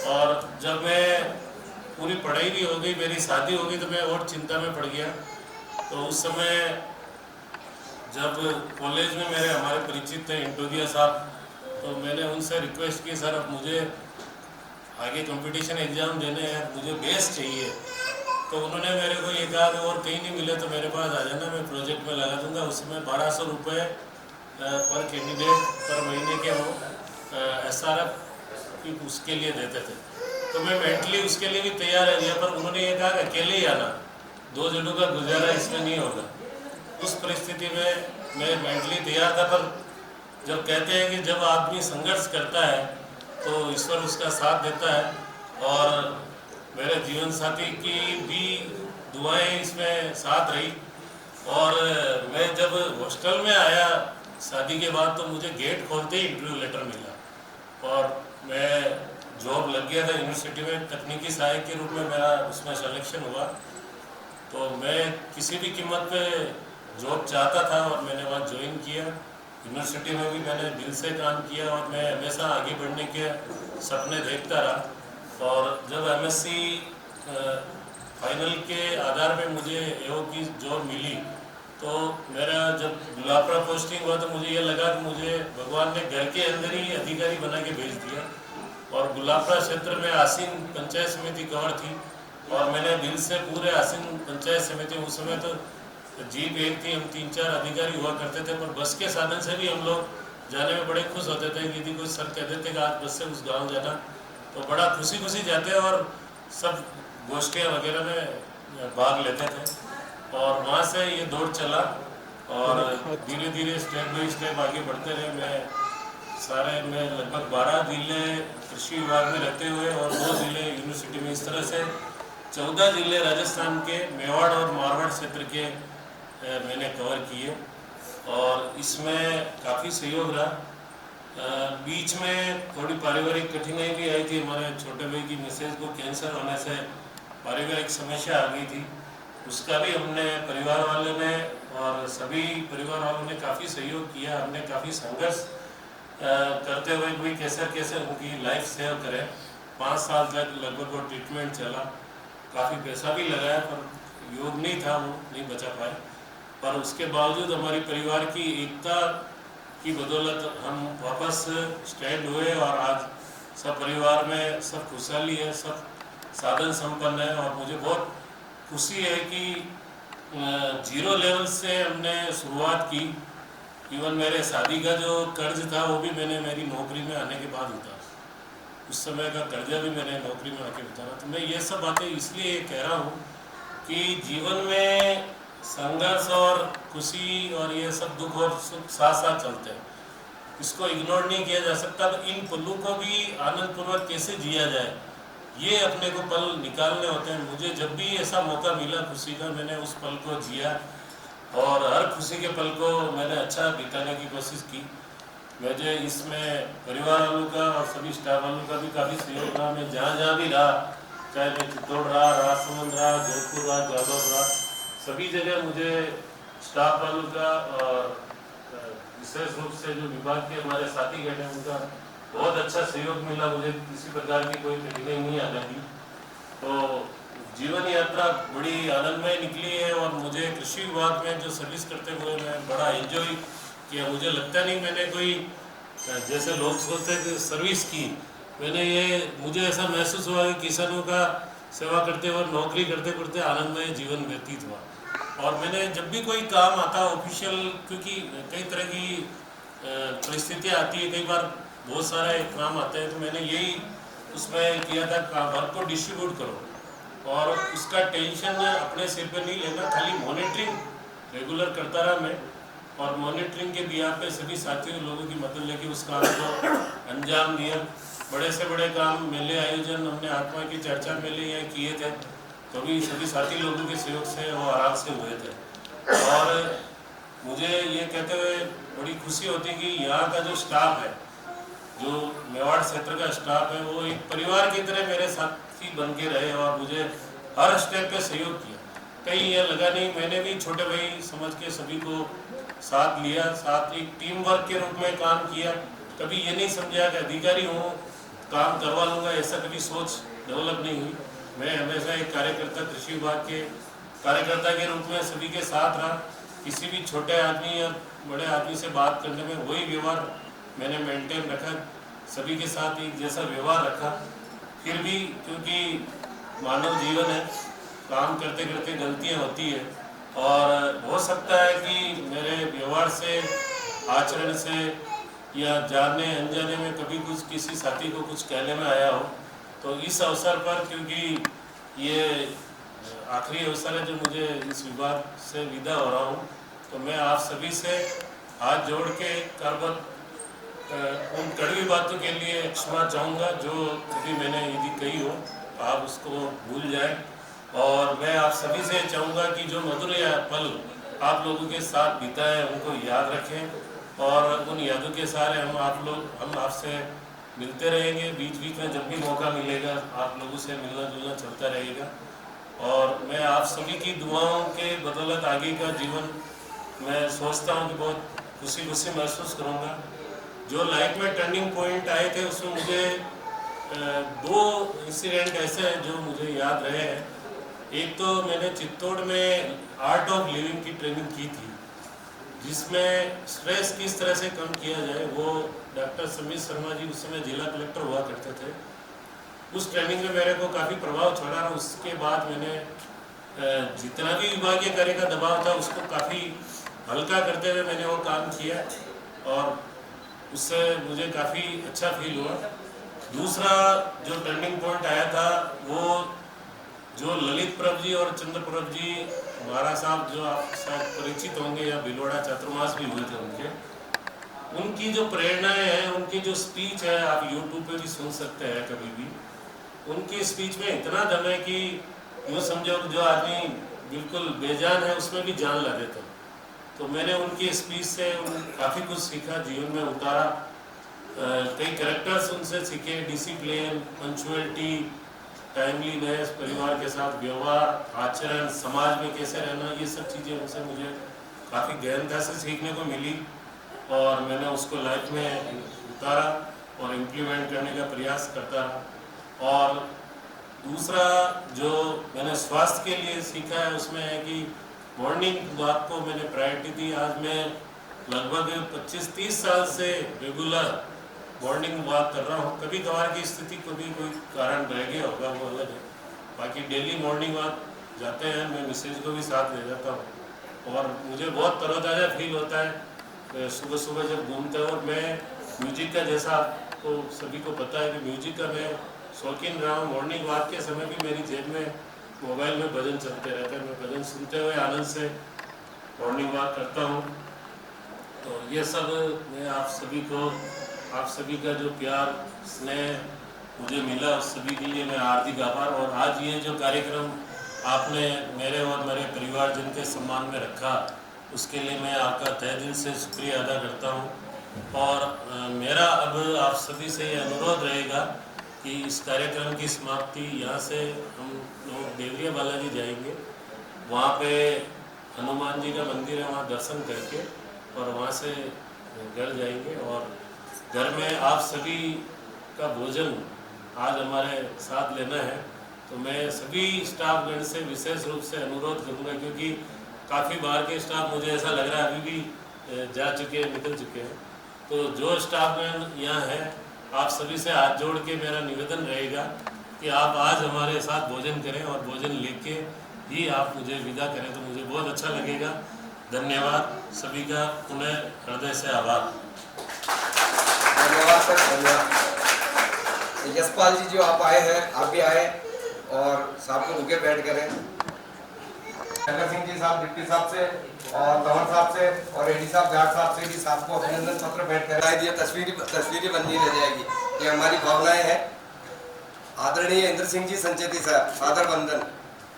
Speaker 15: और जब मैं पूरी पढ़ाई भी हो गई, मेरी शादी हो गई तो मैं और चिंता में पड़ गया। तो उस समय जब कॉलेज में मेरे हमारे परिचित थे इंटोदिया साहब, तो मैंने उनसे रिक्वेस्ट की, सर अब मुझे आगे कंपटीशन एग्ज़ाम देने हैं, मुझे बेस चाहिए। तो उन्होंने मेरे को ये कहा कि और कहीं नहीं मिले तो मेरे पास आ जाना, मैं प्रोजेक्ट में लगा दूंगा। उसमें 1200 रुपये पर कैंडिडेट पर महीने के वो SRF उसके लिए देते थे। तो मैं मेंटली उसके लिए भी तैयार है दिया, पर उन्होंने ये कहा कि अकेले ही आना, 2 जनों का गुजारा इसमें नहीं होगा। उस परिस्थिति में मैं मेंटली तैयार था, पर जब कहते हैं कि जब आदमी संघर्ष करता है तो ईश्वर उसका साथ देता है। और मेरे जीवन साथी की भी दुआएं इसमें साथ रही। और मैं जब हॉस्टल में आया शादी के बाद तो मुझे गेट खोलते ही इंटरव्यू लेटर मिला और मैं जॉब लग गया था यूनिवर्सिटी में, तकनीकी सहायक के रूप में मेरा उसमें सिलेक्शन हुआ। तो मैं किसी भी कीमत पे जॉब चाहता था और मैंने वहाँ ज्वाइन किया यूनिवर्सिटी में भी मैंने दिल से काम किया और मैं हमेशा आगे बढ़ने के सपने देखता रहा। और जब MSc फाइनल के आधार पे मुझे AO की जॉब मिली तो मेरा जब गुलाबरा पोस्टिंग हुआ तो मुझे ये लगा कि मुझे भगवान ने घर के अंदर ही अधिकारी बना के भेज दिया। और गुलाबरा क्षेत्र में आसीन पंचायत समिति कवर थी और मैंने दिल से पूरे आसीन पंचायत समिति, उस समय तो जीप एक थी, हम 3-4 अधिकारी हुआ करते थे, पर बस के साधन से भी हम लोग जाने में बड़े खुश होते थे। यदि कोई सर कहते थे कि आज बस से उस गांव जाना तो बड़ा खुशी जाते और सब गोष्ठियाँ वगैरह में भाग लेते थे। और वहाँ से ये दौड़ चला और धीरे धीरे स्टेप बाई स्टेप आगे बढ़ते रहे। मैं लगभग 12 जिले कृषि विभाग में रहते हुए और 2 जिले यूनिवर्सिटी में, इस तरह से 14 जिले राजस्थान के मेवाड़ और मारवाड़ क्षेत्र के मैंने कवर किए और इसमें काफ़ी सहयोग रहा। बीच में थोड़ी पारिवारिक कठिनाई भी आई थी। हमारे छोटे भाई की मिसेज को कैंसर होने से पारिवारिक समस्या आ गई थी, उसका भी हमने परिवार वालों ने और सभी परिवार वालों ने काफ़ी सहयोग किया। हमने काफ़ी संघर्ष करते हुए भी कैसे उनकी लाइफ सेव करें। 5 साल तक लगभग वो ट्रीटमेंट चला, काफ़ी पैसा भी लगाया पर योग नहीं था, वो नहीं बचा पाए। पर उसके बावजूद हमारी परिवार की एकता की बदौलत हम वापस स्टैंड हुए और आज सब परिवार में सब खुशहाली है, सब साधन संपन्न है। और मुझे बहुत खुशी है कि 0 लेवल से हमने शुरुआत की। इवन मेरे शादी का जो कर्ज था वो भी मैंने मेरी नौकरी में आने के बाद उतारा, उस समय का कर्जा भी मैंने नौकरी में आके उतारा। तो मैं ये सब बातें इसलिए कह रहा हूँ कि जीवन में संघर्ष और खुशी और ये सब दुख और सुख साथ साथ चलते हैं, इसको इग्नोर नहीं किया जा सकता। तो इन पलों को भी आनंदपूर्वक कैसे जिया जाए, ये अपने को पल निकालने होते हैं। मुझे जब भी ऐसा मौका मिला खुशी का, मैंने उस पल को जिया और हर खुशी के पल को मैंने अच्छा बिताने की कोशिश की। मुझे इसमें परिवार वालों का और सभी स्टाफ वालों का भी काफ़ी सहयोग रहा। मैं जहाँ भी रहा, चाहे मैं चित्तौड़ रहा, राजसमंद रहा, जोधपुर रहा, जादव रहा, सभी जगह मुझे स्टाफ वालों का और विशेष रूप से जो विभाग के हमारे साथी गए हैं उनका बहुत अच्छा सहयोग मिला। मुझे किसी प्रकार की कोई कठिनाई नहीं आने दी। तो जीवन यात्रा बड़ी आनंदमय निकली है और मुझे कृषि विभाग में जो सर्विस करते हुए मैं बड़ा एंजॉय किया। मुझे लगता नहीं मैंने कोई, जैसे लोग सोचते हैं कि सर्विस की, मुझे ऐसा महसूस हुआ कि किसानों का सेवा करते हुए नौकरी करते करते आनंदमय जीवन व्यतीत हुआ। और मैंने जब भी कोई काम आता ऑफिशियल, क्योंकि कई तरह की परिस्थितियाँ आती है, कई बार बहुत सारे काम आते हैं, तो मैंने यही उसमें किया था, वर्क को डिस्ट्रीब्यूट करो और उसका टेंशन अपने सिर पे नहीं लेना, खाली मॉनिटरिंग रेगुलर करता रहा मैं। और मॉनिटरिंग के बिहार पे सभी साथियों लोगों की मदद लेके उस काम को अंजाम दिया। बड़े से बड़े काम, मेले आयोजन, हमने आत्मा की चर्चा मेले ये किए थे, तो भी सभी साथी लोगों के सहयोग से वो आराम से हुए थे। और मुझे ये कहते हुए बड़ी खुशी होती कि यहाँ का जो स्टाफ है, जो मेवाड़ क्षेत्र का स्टाफ है, वो एक परिवार की तरह मेरे साथी बन के रहे और मुझे हर स्टेप पे सहयोग किया। कहीं ये लगा नहीं, मैंने भी छोटे भाई समझ के सभी को साथ लिया, साथ एक टीम वर्क के रूप में काम किया। कभी ये नहीं समझा कि अधिकारी हूँ काम करवा लूँगा, ऐसा कभी सोच डेवलप नहीं हुई। मैं हमेशा एक कार्यकर्ता, कृषि विभाग के कार्यकर्ता के रूप में सभी के साथ रहा। किसी भी छोटे आदमी या बड़े आदमी से बात करने में वही व्यवहार मैंने मेंटेन रखा, सभी के साथ एक जैसा व्यवहार रखा। फिर भी क्योंकि मानव जीवन है, काम करते करते गलतियां होती है और हो सकता है कि मेरे व्यवहार से, आचरण से या जाने अनजाने में कभी कुछ किसी साथी को कुछ कहने में आया हो। तो इस अवसर पर, क्योंकि ये आखिरी अवसर है जो मुझे इस विभाग से विदा हो रहा हूँ, तो मैं आप सभी से हाथ जोड़ के करबत उन कड़वी बातों के लिए क्षमा चाहूँगा जो कभी मैंने यदि कही हो, आप उसको भूल जाएं। और मैं आप सभी से चाहूँगा कि जो मधुर पल आप लोगों के साथ बिताए उनको याद रखें और उन यादों के सहारे हम आपसे मिलते रहेंगे। बीच बीच में जब भी मौका मिलेगा आप लोगों से मिलना जुलना चलता रहेगा। और मैं आप सभी की दुआओं के बदौलत आगे का जीवन मैं सोचता हूँ कि बहुत खुशी खुशी महसूस करूँगा। जो लाइफ में टर्निंग पॉइंट आए थे उसमें मुझे 2 इंसिडेंट ऐसे हैं जो मुझे याद रहे हैं। एक तो मैंने चित्तौड़ में आर्ट ऑफ लिविंग की ट्रेनिंग की थी, जिसमें स्ट्रेस किस तरह से कम किया जाए, वो डॉक्टर समीर शर्मा जी उस समय जिला कलेक्टर हुआ करते थे। उस ट्रेनिंग में मेरे को काफ़ी प्रभाव छोड़ा और उसके बाद मैंने जितना भी विभागीय कार्य का दबाव था उसको काफ़ी हल्का करते हुए मैंने वो काम किया और उससे मुझे काफ़ी अच्छा फील हुआ। दूसरा जो टर्निंग पॉइंट आया था वो जो ललित प्रभ जी और चंद्र प्रभ जी महाराज साहब, जो आप शायद परिचित होंगे या भिलवाड़ा चातुर्मास भी हुए थे उनके, उनकी जो प्रेरणाएं हैं, उनकी जो स्पीच है, आप यूट्यूब पे भी सुन सकते हैं कभी भी। उनकी स्पीच में इतना दम है कि यूँ समझो जो आदमी बिल्कुल बेजान है उसमें भी जान ला देता। तो मैंने उनकी स्पीच से काफ़ी कुछ सीखा, जीवन में उतारा। कई कैरेक्टर्स उनसे सीखे, डिसिप्लिन, पंचुअलिटी, टाइमलीनेस, परिवार के साथ व्यवहार, आचरण, समाज में कैसे रहना, ये सब चीज़ें उनसे मुझे काफ़ी गहनता से सीखने को मिली और मैंने उसको लाइफ में उतारा और इम्प्लीमेंट करने का प्रयास करता रहा। और दूसरा जो मैंने स्वास्थ्य के लिए सीखा है उसमें है कि मॉर्निंग वॉक को मैंने प्रायोरिटी दी। आज मैं लगभग 25-30 साल से रेगुलर मॉर्निंग वॉक कर रहा हूँ। कभी कभार की स्थिति कभी कोई कारण रह गया होगा, वो अलग है। बाकी डेली मॉर्निंग वॉक जाते हैं, मैं मिसेज को भी साथ ले जाता हूँ और मुझे बहुत तरोताज़ा फील होता है सुबह सुबह जब घूमते हैं। और मैं म्यूजिक का, जैसा आपको सभी को पता है कि म्यूजिक का मैं शौकीन रहा हूँ। मॉर्निंग वॉक के समय भी मेरी जेब में मोबाइल में भजन चलते रहते हैं, मैं भजन सुनते हुए आनंद से मॉर्निंग वॉक करता हूँ। तो ये सब मैं आप सभी का जो प्यार स्नेह मुझे मिला उस सभी के लिए मैं हार्दिक आभार। और आज ये जो कार्यक्रम आपने मेरे और मेरे परिवारजन के सम्मान में रखा उसके लिए मैं आपका तहे दिल से शुक्रिया अदा करता हूँ। और मेरा अब आप सभी से ये अनुरोध रहेगा कि इस कार्यक्रम की समाप्ति यहाँ से हम लोग देवरिया बालाजी जाएंगे, वहाँ पे हनुमान जी का मंदिर है, वहाँ दर्शन करके और वहाँ से घर जाएंगे। और घर में आप सभी का भोजन आज हमारे साथ लेना है। तो मैं सभी स्टाफगण से विशेष रूप से अनुरोध करूँगा, क्योंकि काफ़ी बाहर के स्टाफ मुझे ऐसा लग रहा है अभी भी जा चुके हैं, निकल चुके हैं। तो जो स्टाफगण यहाँ है, आप सभी से हाथ जोड़ के मेरा निवेदन रहेगा कि आप आज हमारे साथ भोजन करें और भोजन लेके ही आप मुझे विदा करें तो मुझे बहुत अच्छा लगेगा। धन्यवाद सभी का, पुनः हृदय से आभार।
Speaker 2: धन्यवाद सर, धन्यवाद। यशपाल जी जो आप आए हैं, आप भी आए और साहब को रुके बैठ करें। शंकर सिंह जी साहब डिप्टी साहब से और तंवर साहब से और एडी साहब जाट साहब से भी साहब को अभिनंदन पत्र भेंट करें। ये तस्वीरें बननी रह जाएगी, ये हमारी भावनाएं हैं। आदरणीय इंद्र सिंह जी संचेती साहब, सादर वंदन।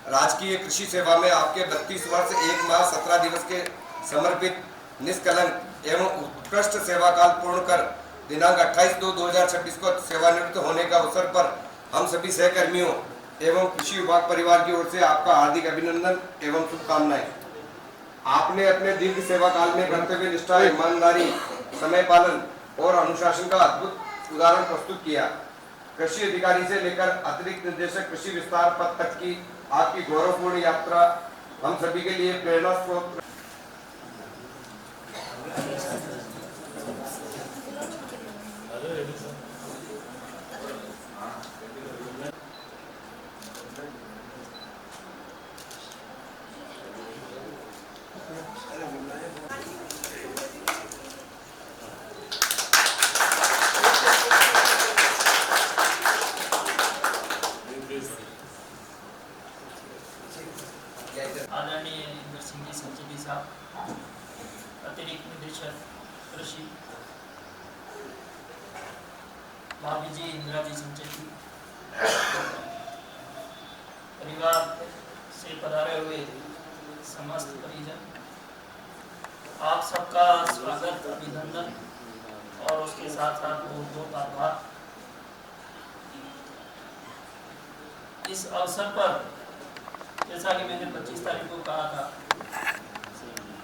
Speaker 2: राजकीय कृषि सेवा में आपके 32 वर्ष 1 माह 17 दिवस के समर्पित निष्कलंक एवं उत्कृष्ट सेवा काल पूर्ण कर दिनांक 28/2/2026 को सेवानिवृत्त होने का अवसर पर हम सभी सहकर्मियों एवं कृषि विभाग परिवार की ओर से आपका हार्दिक अभिनंदन एवं शुभकामनाएं। आपने अपने दीर्घ सेवा काल में कर्तव्य निष्ठा, ईमानदारी, समय पालन और अनुशासन का अद्भुत उदाहरण प्रस्तुत किया। कृषि अधिकारी से लेकर अतिरिक्त निदेशक कृषि विस्तार पद तक की आपकी गौरवपूर्ण यात्रा हम सभी के लिए प्रेरणा स्रोत।
Speaker 4: आदरणीय इंद्र सिंह जी संचेती साहब, अतिरिक्त निदेशक कृषि, भाभी जी इंदिरा जी संचेती, परिवार से पधारे हुए समस्त परिजन, आप सबका स्वागत, अभिनंदन और उसके साथ साथ बहुत बहुत आभार। इस अवसर पर जैसा कि मैंने 25 तारीख को कहा था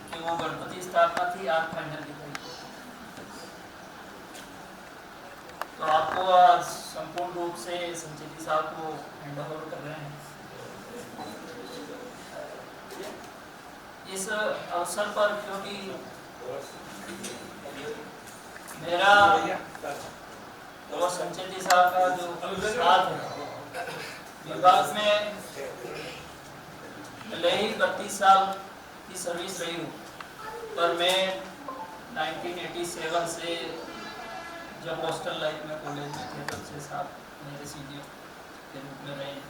Speaker 4: कि
Speaker 13: वो गणपति स्थापना थी, आज फाइनल दिखाई। तो आपको आज संपूर्ण रूप से संजय जी साहब को हैंड ओवर कर रहे हैं। इस अवसर पर क्योंकि मेरा और संजय जी साहब का जो साथ है, विभाग में भले ही 32 साल की सर्विस रही हूँ, पर मैं 1987 से जब हॉस्टल लाइफ में कॉलेज में थे तब से साथ मेरे सीनियर के रूप में रहे हैं।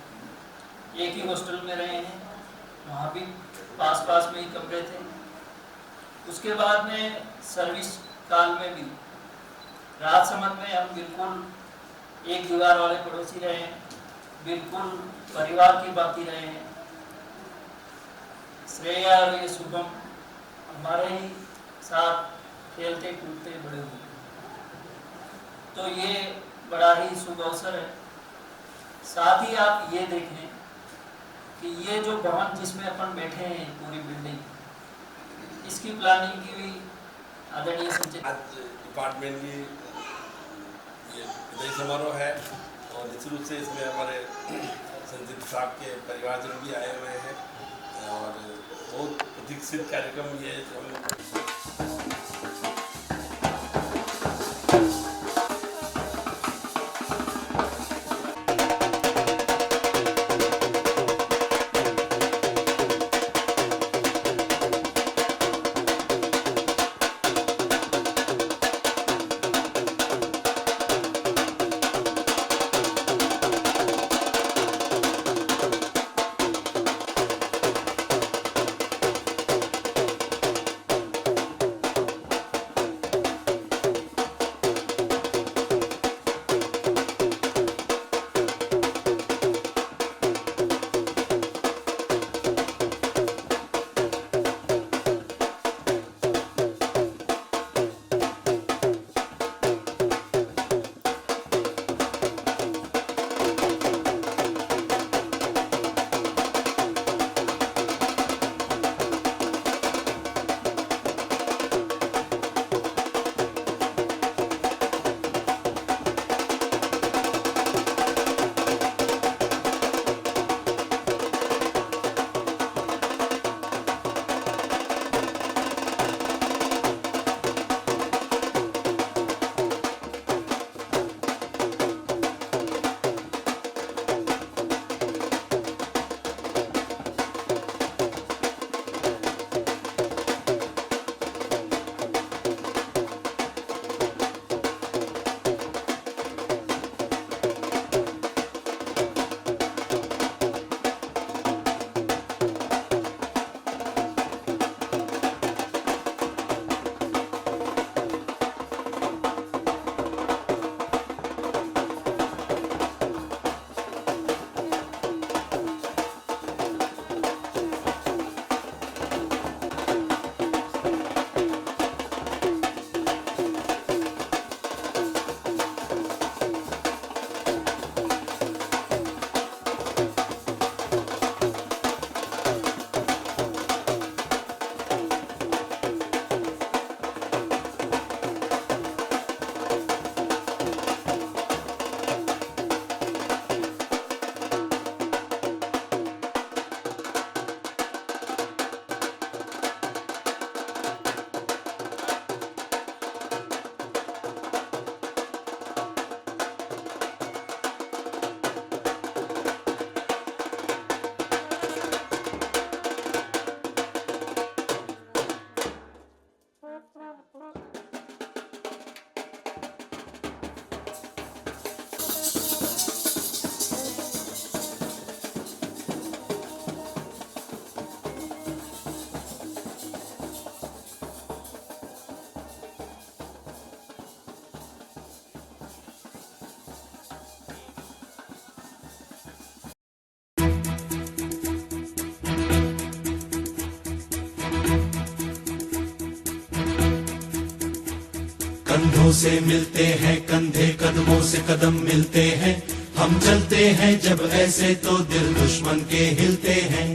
Speaker 13: एक ही हॉस्टल में रहे हैं, वहाँ भी पास में ही कमरे थे। उसके बाद में सर्विस काल में भी राजसमंद में हम बिल्कुल एक दीवार वाले पड़ोसी रहे हैं, बिल्कुल परिवार की बाती रहे हैं। श्रेया और ये शुभम हमारे ही साथ खेलते कूदते बड़े हुए, तो ये बड़ा ही शुभ अवसर है। साथ ही आप ये देखें कि ये जो भवन जिसमें अपन बैठे हैं, पूरी बिल्डिंग, इसकी प्लानिंग की भी आदरणीय संजय
Speaker 16: डिपार्टमेंटली ये विदाई समारोह है और निश्चित रूप से इसमें हमारे संजय साहब के परिवारजन भी आए हुए हैं और बहुत प्रतीक्षित कार्यक्रम ये हम
Speaker 17: कंधों से मिलते हैं कंधे, कदमों से कदम मिलते हैं, हम चलते हैं जब ऐसे तो दिल दुश्मन के हिलते हैं।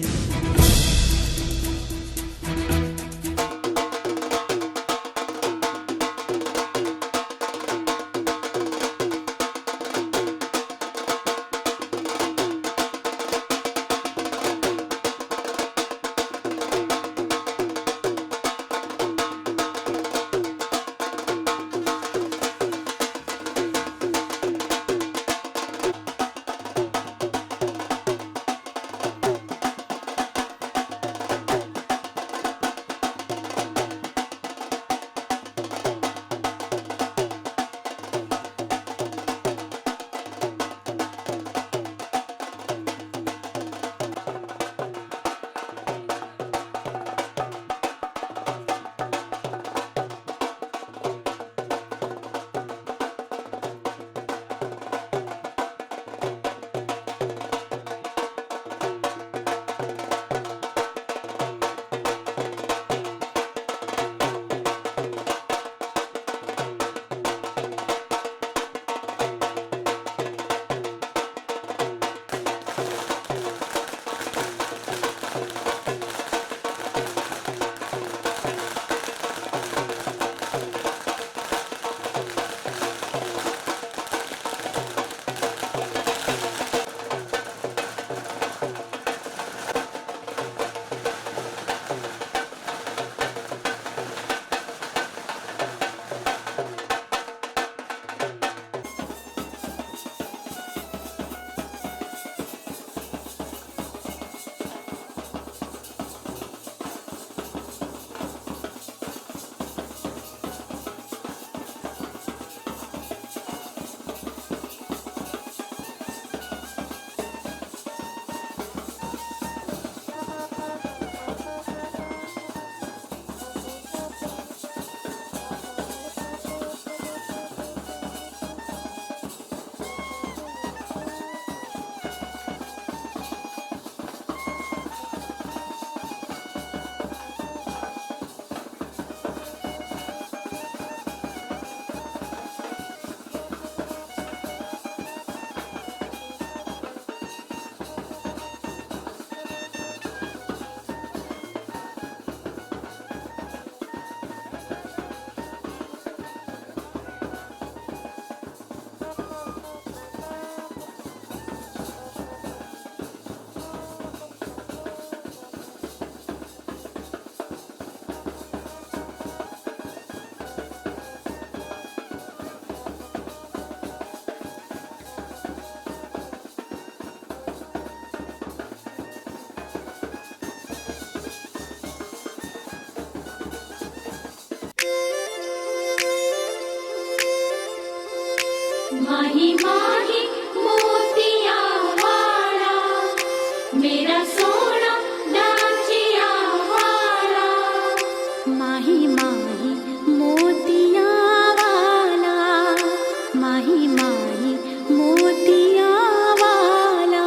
Speaker 12: माही माही मोतिया वाला मेरा सोना डांचिया वाला माही माही मोतिया वाला माही माही मोतिया वाला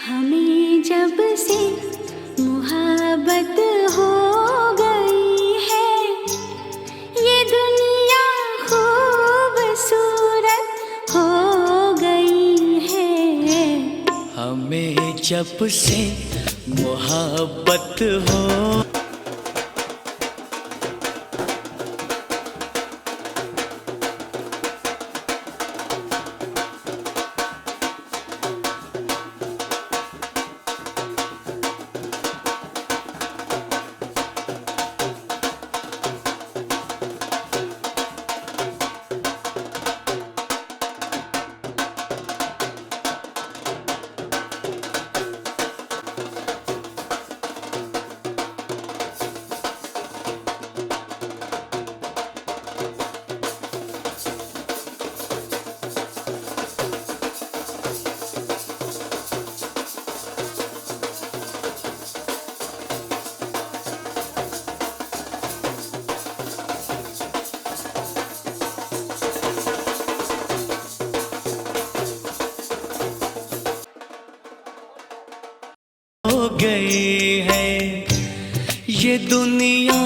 Speaker 12: हमें जब से मोहब्बत हो गई है ये दुनिया खूबसूरत हो गई है
Speaker 1: हमें जब से मोहब्बत हो गई है ये दुनिया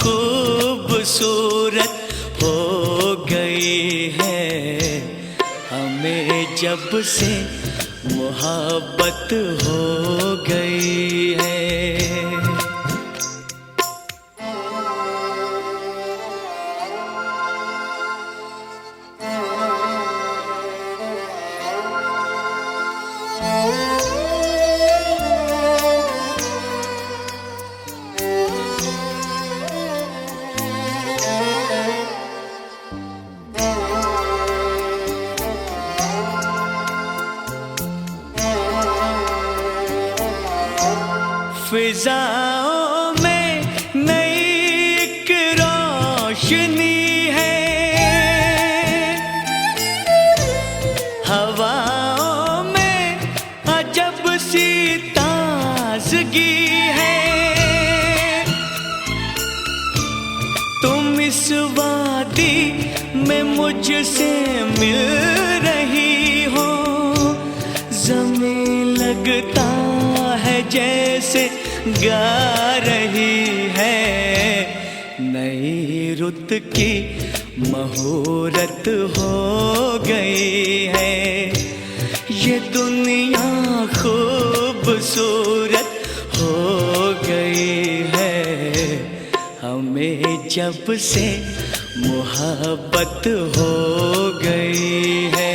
Speaker 1: खूबसूरत हो गई है हमें जब से मोहब्बत हो गई है फिजाओं में नई एक रोशनी है हवाओं में अजब सी ताजगी है तुम इस वादी में मुझसे मिल रही हो ज़मीं लगता है जैसे गा रही है नई रुत की मुहूर्त हो गई है ये दुनिया खूबसूरत हो गई है हमें जब से मोहब्बत हो गई है